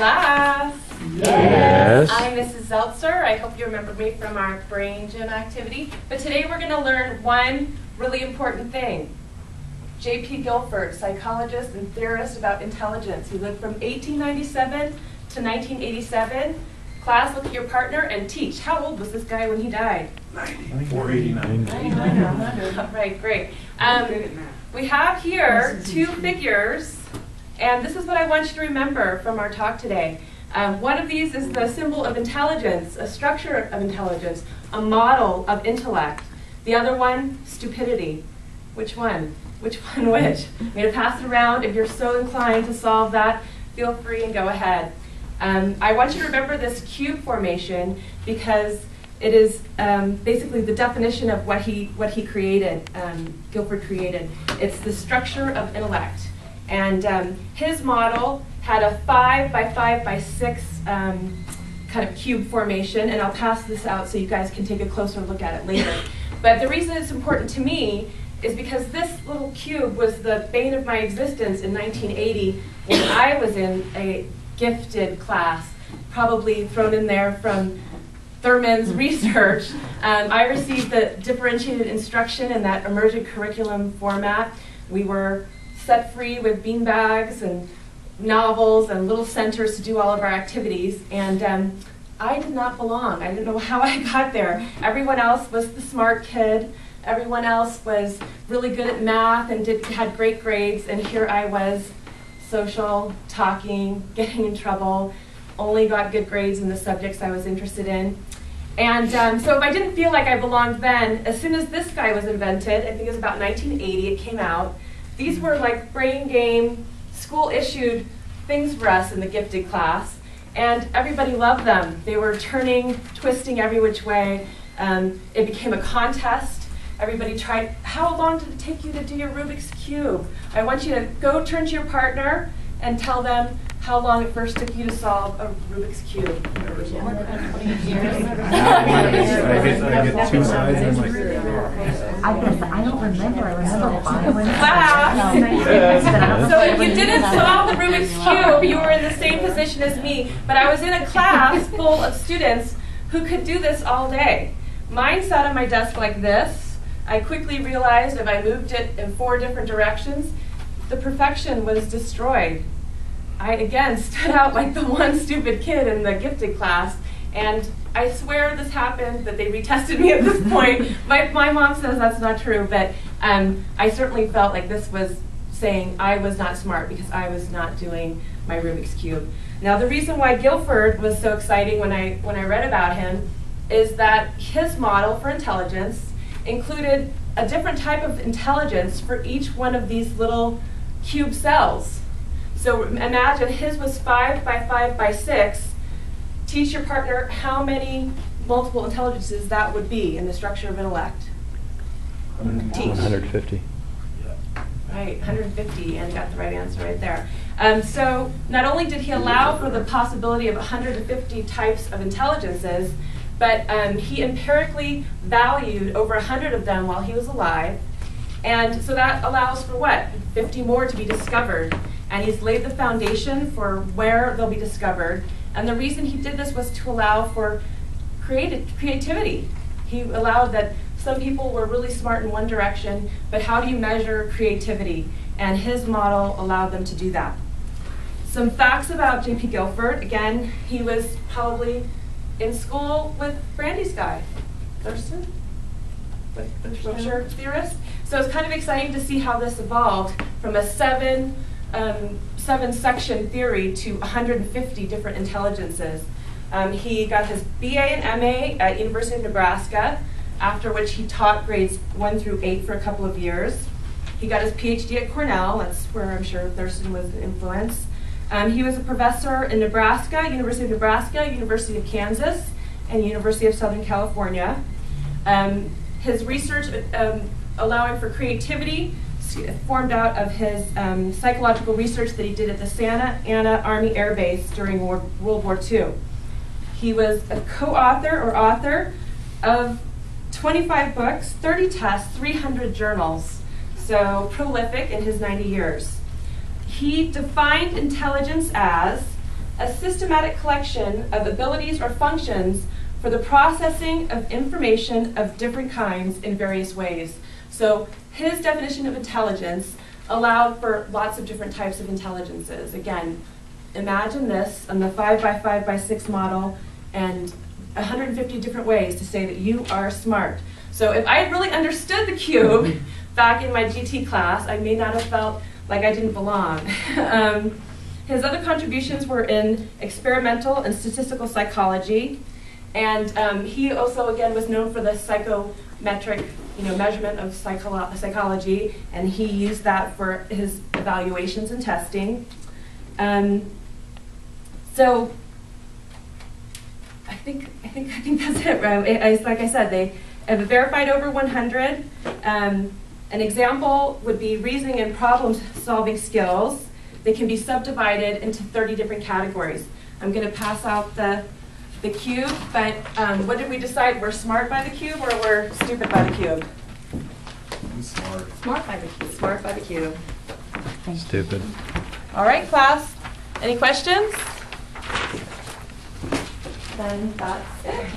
Class? Yes. I'm Mrs. Zeltzer. I hope you remember me from our brain gym activity. But today we're going to learn one really important thing. J.P. Guilford, psychologist and theorist about intelligence. He lived from 1897 to 1987. Class, look at your partner and teach. How old was this guy when he died? 9489. Right, great. We have here two figures, and this is what I want you to remember from our talk today. One of these is the symbol of intelligence, a structure of intelligence, a model of intellect. The other one, stupidity. Which one? Which one which? I'm going to pass it around. If you're so inclined to solve that, feel free and go ahead. I want you to remember this cube formation because it is basically the definition of what he created, Guilford created. It's the structure of intellect. And his model had a 5 by 5 by 6 kind of cube formation, and I'll pass this out so you guys can take a closer look at it later. But the reason it's important to me is because this little cube was the bane of my existence in 1980 when I was in a gifted class, probably thrown in there from Thurman's research. I received the differentiated instruction in that emergent curriculum format. We were set free with beanbags and novels and little centers to do all of our activities, and I did not belong. I didn't know how I got there. Everyone else was the smart kid. Everyone else was really good at math and had great grades, and here I was, social, talking, getting in trouble, only got good grades in the subjects I was interested in. And so if I didn't feel like I belonged then, as soon as this guy was invented, I think it was about 1980, it came out, these were like brain game, school-issued things for us in the gifted class, and everybody loved them. They were turning, twisting every which way. It became a contest. Everybody tried. How long did it take you to do your Rubik's Cube? I want you to go turn to your partner and tell them how long it first took you to solve a Rubik's Cube. 20 years. I get two sides and I'm like, I don't remember. I remember following. Wow. So if you didn't solve the Rubik's Cube, you were in the same position as me. But I was in a class full of students who could do this all day. Mine sat on my desk like this. I quickly realized if I moved it in 4 different directions, the perfection was destroyed. I again stood out like the one stupid kid in the gifted class, and I swear this happened, that they retested me at this point. My mom says that's not true, but I certainly felt like this was saying I was not smart because I was not doing my Rubik's Cube. Now the reason why Guilford was so exciting when I read about him is that his model for intelligence included a different type of intelligence for each one of these little cube cells. So imagine his was 5 by 5 by 6. Teach your partner how many multiple intelligences that would be in the structure of intellect. Teach. 150. Right, 150, and got the right answer right there. So not only did he allow for the possibility of 150 types of intelligences, but he empirically valued over 100 of them while he was alive. And so that allows for what? 50 more to be discovered. And he's laid the foundation for where they'll be discovered. And the reason he did this was to allow for creativity. He allowed that some people were really smart in one direction, but how do you measure creativity? And his model allowed them to do that. Some facts about J.P. Guilford. Again, he was probably in school with Brandy's guy, Thurston, with the Shropshire theorist. So it's kind of exciting to see how this evolved from a seven section theory to 150 different intelligences. He got his BA and MA at University of Nebraska, after which he taught grades 1 through 8 for a couple of years. He got his PhD at Cornell. That's where I'm sure Thurston was an influence. He was a professor in Nebraska, University of Nebraska, University of Kansas, and University of Southern California. His research allowing for creativity formed out of his psychological research that he did at the Santa Ana Army Air Base during World War II. He was a co-author or author of 25 books, 30 tests, 300 journals. So prolific in his 90 years. He defined intelligence as a systematic collection of abilities or functions for the processing of information of different kinds in various ways. So his definition of intelligence allowed for lots of different types of intelligences. Again, imagine this on the 5x5x6 model and 150 different ways to say that you are smart. So if I had really understood the cube back in my GT class, I may not have felt like I didn't belong. His other contributions were in experimental and statistical psychology, and he also, again, was known for the psychometric, measurement of psychology, and he used that for his evaluations and testing. So I think that's it, right? Like I said, they have verified over 100. An example would be reasoning and problem-solving skills. They can be subdivided into 30 different categories. I'm going to pass out the cube, but what did we decide? We're smart by the cube or we're stupid by the cube? I'm smart. Smart by the cube. Smart by the cube. Stupid. All right, class. Any questions? Then that's it.